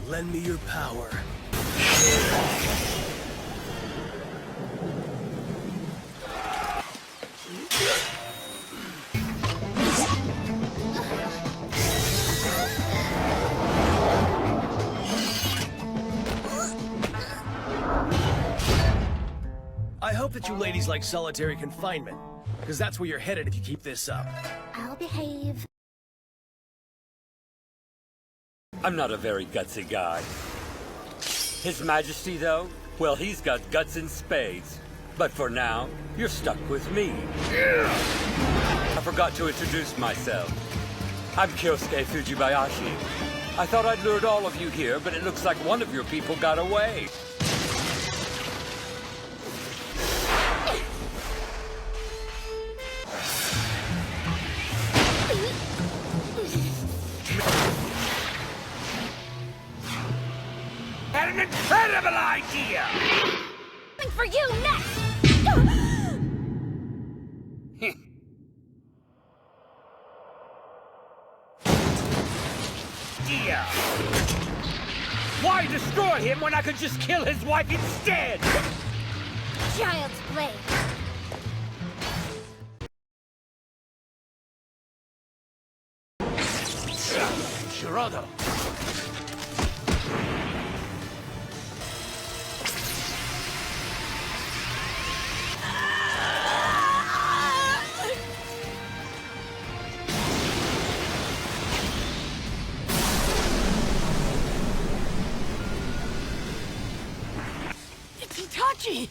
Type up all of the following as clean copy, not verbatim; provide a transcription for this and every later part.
Lend me your power. I hope that you ladies like solitary confinement, because that's where you're headed if you keep this up. I'll behave. I'm not a very gutsy guy. His Majesty, though, well, he's got guts in spades. But for now, you're stuck with me. I forgot to introduce myself. I'm Kyosuke Fujibayashi. I thought I'd lured all of you here, but it looks like one of your people got away. Had an incredible idea! Coming for you next! Yeah. Why destroy him when I could just kill his wife instead? Child's play. Geraldo. It's Itachi!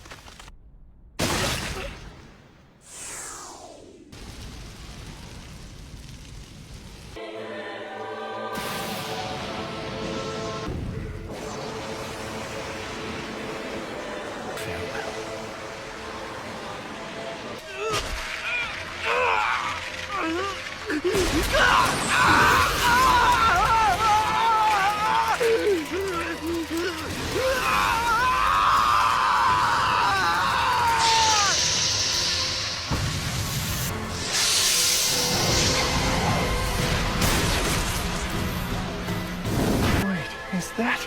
Is that?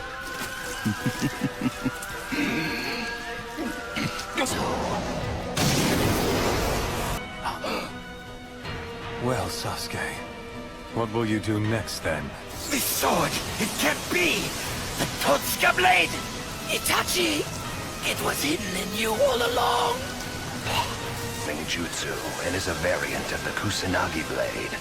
Well, Sasuke, what will you do next then? This sword! It can't be! The Totsuka blade! Itachi! It was hidden in you all along! Senjutsu, and is a variant of the Kusanagi blade.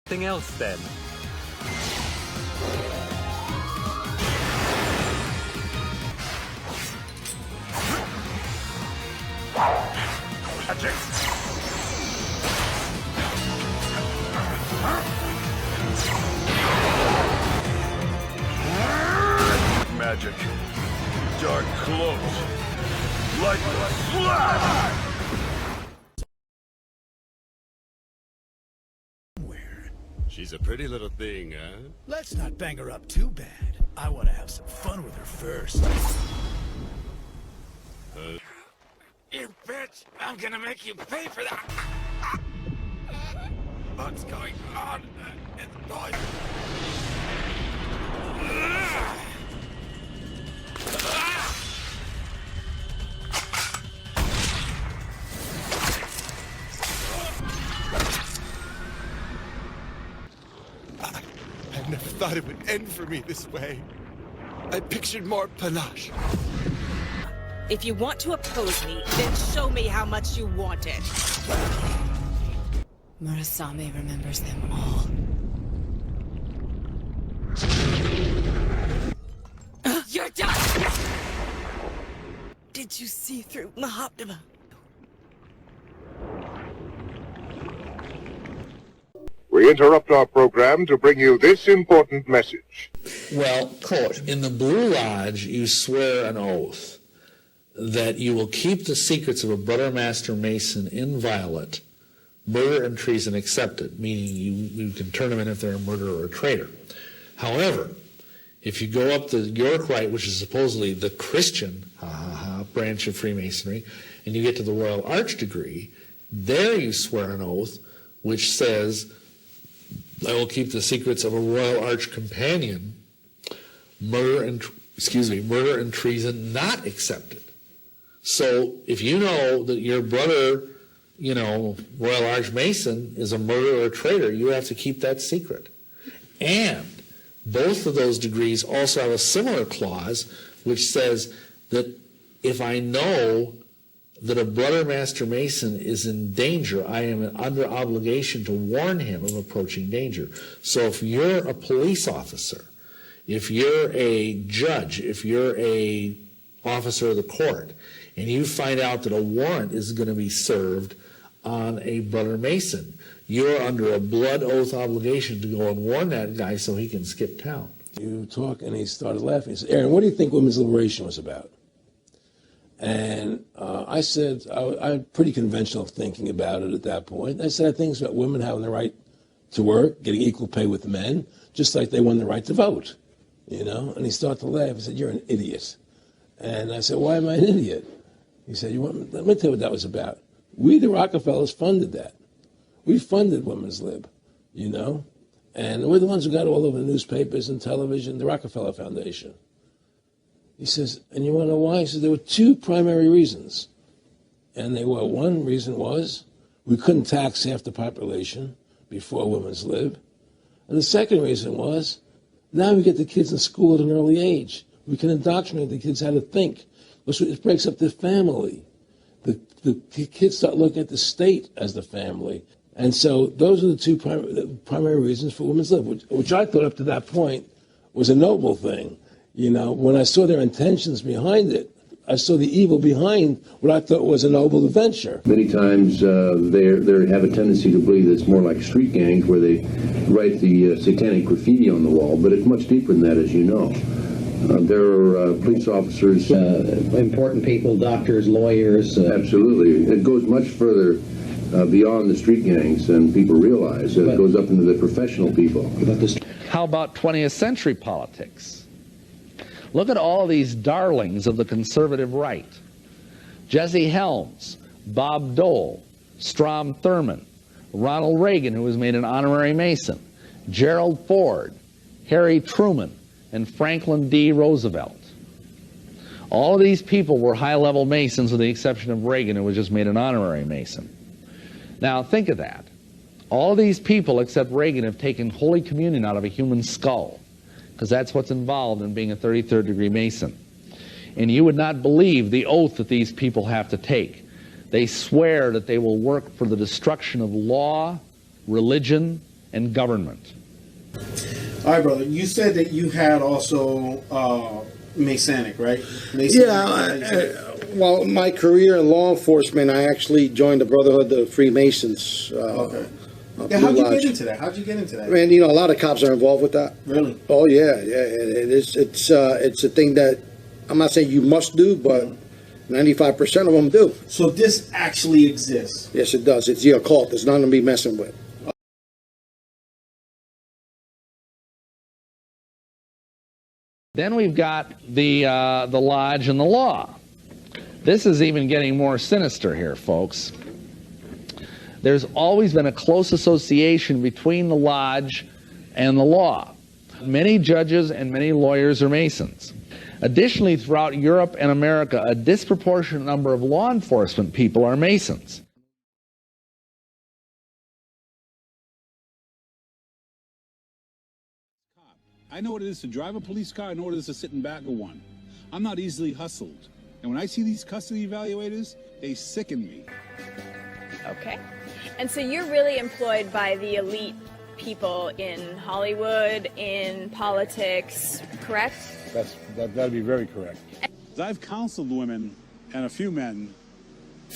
Something else, then. Magic! Magic. Dark cloaks. Lightning flash! She's a pretty little thing, huh? Let's not bang her up too bad. I want to have some fun with her first. You bitch! I'm gonna make you pay for that! What's going on? It's going... I never thought it would end for me this way. I pictured more panache. If you want to oppose me, then show me how much you want it. Murasame remembers them all. You're done! Did you see through Mahatma? We interrupt our program to bring you this important message. Well, court, in the Blue Lodge, you swear an oath that you will keep the secrets of a brother master mason inviolate, murder and treason accepted, meaning you can turn them in if they're a murderer or a traitor. However, if you go up the York Rite, which is supposedly the Christian branch of Freemasonry, and you get to the Royal Arch degree, there you swear an oath which says I will keep the secrets of a Royal Arch companion, murder and treason not accepted. So if you know that your brother, Royal Arch Mason is a murderer or a traitor, you have to keep that secret. And both of those degrees also have a similar clause which says that if I know that a brother Master Mason is in danger, I am under obligation to warn him of approaching danger. So if you're a police officer, if you're a judge, if you're a officer of the court, and you find out that a warrant is going to be served on a brother Mason, you're under a blood oath obligation to go and warn that guy so he can skip town. You talk, and he started laughing. He said, Aaron, what do you think women's liberation was about? And I said, I had pretty conventional thinking about it at that point. I said, I think it's about women having the right to work, getting equal pay with men, just like they won the right to vote, And he started to laugh. He said, you're an idiot. And I said, why am I an idiot? He said, let me tell you what that was about. We, the Rockefellers, funded that. We funded Women's Lib, And we're the ones who got all over the newspapers and television, the Rockefeller Foundation. He says, and you want to know why? He says, there were two primary reasons. And one reason was we couldn't tax half the population before Women's Lib. And the second reason was now we get the kids in school at an early age. We can indoctrinate the kids how to think. It breaks up the family. The kids start looking at the state as the family. And so those are the two primary reasons for Women's Lib, which I thought up to that point was a noble thing. When I saw their intentions behind it, I saw the evil behind what I thought was a noble venture. Many times they have a tendency to believe that it's more like street gangs where they write the satanic graffiti on the wall, but it's much deeper than that, as you know. There are police officers, important people, doctors, lawyers. Absolutely. It goes much further beyond the street gangs than people realize. It goes up into the professional people. How about 20th century politics? Look at all these darlings of the conservative right. Jesse Helms, Bob Dole, Strom Thurmond, Ronald Reagan, who was made an honorary Mason, Gerald Ford, Harry Truman, and Franklin D. Roosevelt. All of these people were high-level Masons with the exception of Reagan, who was just made an honorary Mason. Now think of that. All of these people except Reagan have taken Holy Communion out of a human skull, because that's what's involved in being a 33rd degree Mason. And you would not believe the oath that these people have to take. They swear that they will work for the destruction of law, religion, and government. All right, brother. You said that you had also Masonic, right? Well, my career in law enforcement, I actually joined the Brotherhood of Freemasons. Okay. Yeah, how'd you get into that? How'd you get into that? Man, a lot of cops are involved with that. Really? Oh yeah. It's a thing that I'm not saying you must do, but 95% of them do. So this actually exists? Yes, it does. It's the occult. It's nothing to be messing with. Then we've got the lodge and the law. This is even getting more sinister here, folks. There's always been a close association between the lodge and the law. Many judges and many lawyers are Masons. Additionally, throughout Europe and America, a disproportionate number of law enforcement people are Masons. I know what it is to drive a police car. I know what it is to sit in back of one. I'm not easily hustled. And when I see these custody evaluators, they sicken me. Okay. And so you're really employed by the elite people in Hollywood, in politics, correct? That'd be very correct. I've counseled women and a few men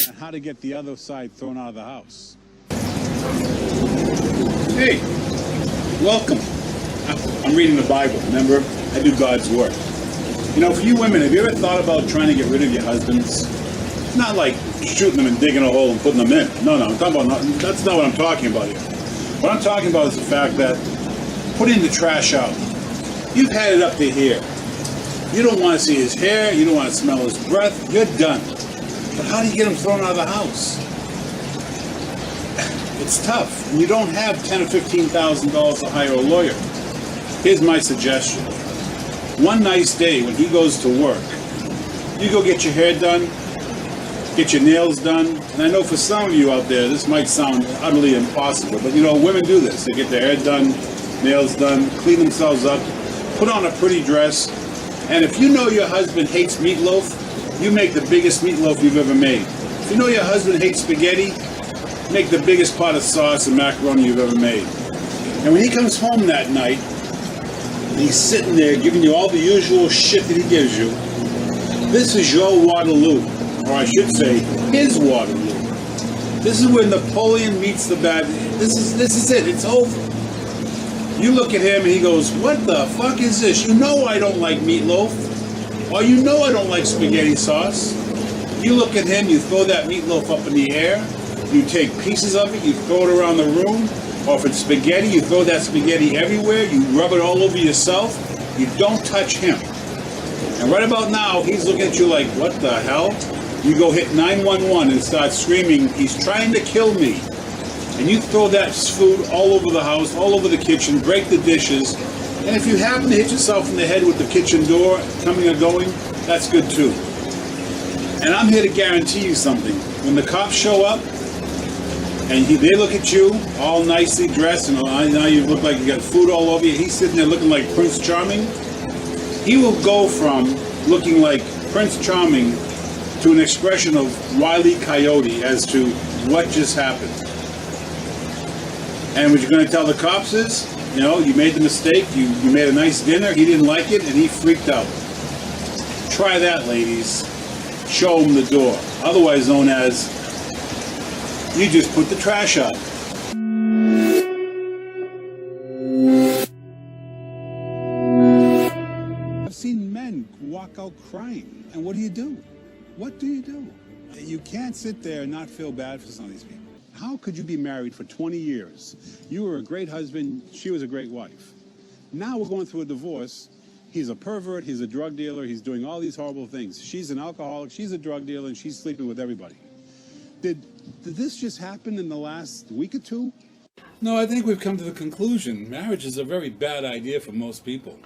on how to get the other side thrown out of the house. Hey, welcome. I'm reading the Bible, remember? I do God's work. For you women, have you ever thought about trying to get rid of your husbands? Not like shooting them and digging a hole and putting them in. No, I'm talking about, that's not what I'm talking about here. What I'm talking about is the fact that putting the trash out. You've had it up to here. You don't want to see his hair, you don't want to smell his breath, you're done. But how do you get him thrown out of the house? It's tough. You don't have $10,000 or $15,000 to hire a lawyer. Here's my suggestion. One nice day when he goes to work, you go get your hair done, get your nails done. And I know for some of you out there, this might sound utterly impossible, but you know, women do this. They get their hair done, nails done, clean themselves up, put on a pretty dress. And if you know your husband hates meatloaf, you make the biggest meatloaf you've ever made. If you know your husband hates spaghetti, make the biggest pot of sauce and macaroni you've ever made. And when he comes home that night, he's sitting there giving you all the usual shit that he gives you. This is your Waterloo, or I should say, his Waterloo. This is where Napoleon meets the bad. This is it. It's over. You look at him and he goes, "What the fuck is this? You know I don't like meatloaf, or you know I don't like spaghetti sauce." You look at him, you throw that meatloaf up in the air, you take pieces of it, you throw it around the room, or if it's spaghetti, you throw that spaghetti everywhere, you rub it all over yourself, you don't touch him. And right about now, he's looking at you like, what the hell? You go hit 911 and start screaming, "He's trying to kill me." And you throw that food all over the house, all over the kitchen, break the dishes, and if you happen to hit yourself in the head with the kitchen door coming or going, that's good too. And I'm here to guarantee you something. When the cops show up, and they look at you, all nicely dressed, and now you look like you got food all over you, he's sitting there looking like Prince Charming, he will go from looking like Prince Charming to an expression of Wile E. Coyote as to what just happened. And what you're going to tell the cops is, you know, you made the mistake, you made a nice dinner, he didn't like it, and he freaked out. Try that, ladies. Show him the door. Otherwise known as, you just put the trash out. I've seen men walk out crying. And what do? What do? You can't sit there and not feel bad for some of these people. How could you be married for 20 years? You were a great husband, she was a great wife. Now we're going through a divorce. He's a pervert, he's a drug dealer, he's doing all these horrible things. She's an alcoholic, she's a drug dealer, and she's sleeping with everybody. Did this just happen in the last week or two? No, I think we've come to the conclusion marriage is a very bad idea for most people.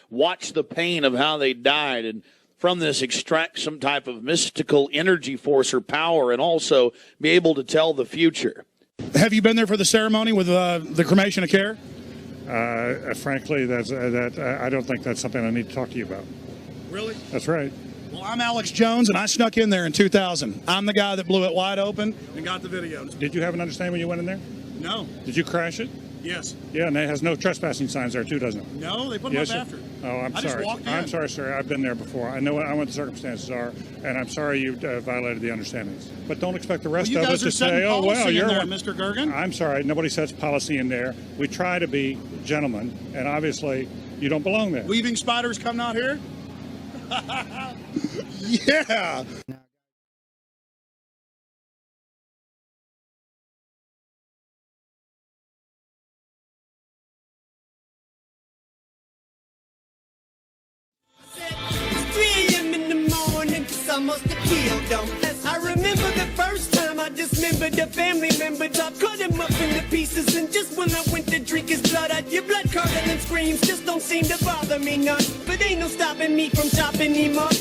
Watch the pain of how they died, and from this extract some type of mystical energy force or power, and also be able to tell the future. Have you been there for the ceremony with the cremation of care? Frankly, I don't think that's something I need to talk to you about. Really? That's right. Well, I'm Alex Jones, and I snuck in there in 2000. I'm the guy that blew it wide open and got the videos. Did you have an understanding when you went in there? No. Did you crash it? Yes. Yeah, and it has no trespassing signs there too, doesn't it? No, they put them up after. Oh, I'm I sorry. just walked in. I'm sorry, sir. I've been there before. I know what the circumstances are, and I'm sorry you violated the understandings. But don't expect the rest of us to say, "Oh, well, you're there, Mr. Gergen." I'm sorry. Nobody sets policy in there. We try to be gentlemen, and obviously you don't belong there. Weaving spiders coming out here? Yeah. Almost a kill them. I remember the first time I dismembered a family member. I cut him up into pieces, and just when I went to drink his blood, I your blood curdling screams just don't seem to bother me none. But ain't no stopping me from chopping him up.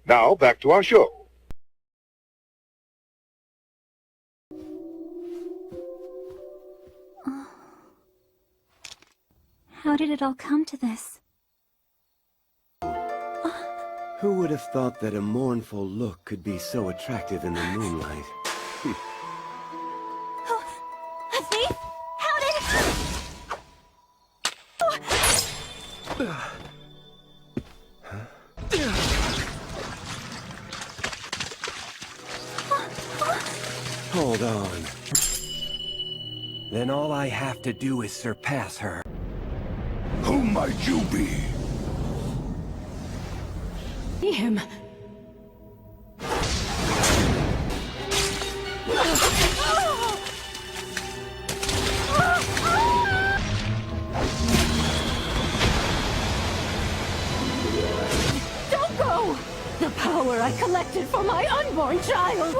Now back to our show. How did it all come to this? Who would have thought that a mournful look could be so attractive in the moonlight? Thief? How Hold on. Then all I have to do is surpass her. Who might you be? Him. I collected for my unborn child.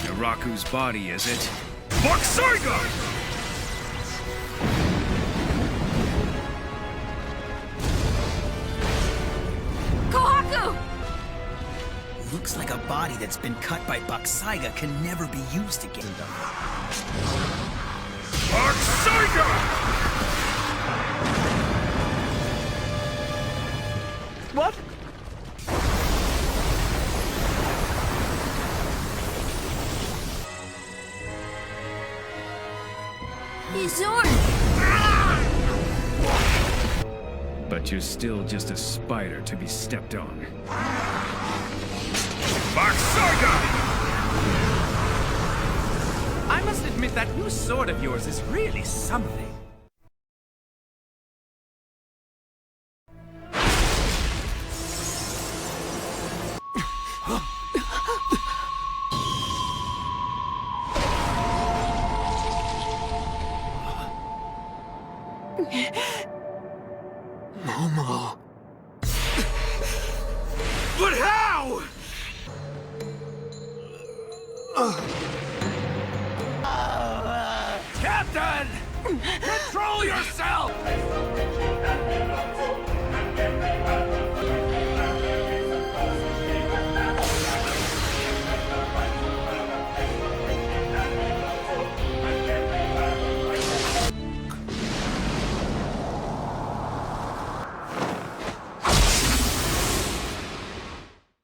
Naraku's body, is it? Bakasaiga! Kohaku! Looks like a body that's been cut by Bakasaiga can never be used again. Bakasaiga! What? Izor! But you're still just a spider to be stepped on. Bakasaiga! I must admit that new sword of yours is really something. Momo. But how? Captain! Control yourself!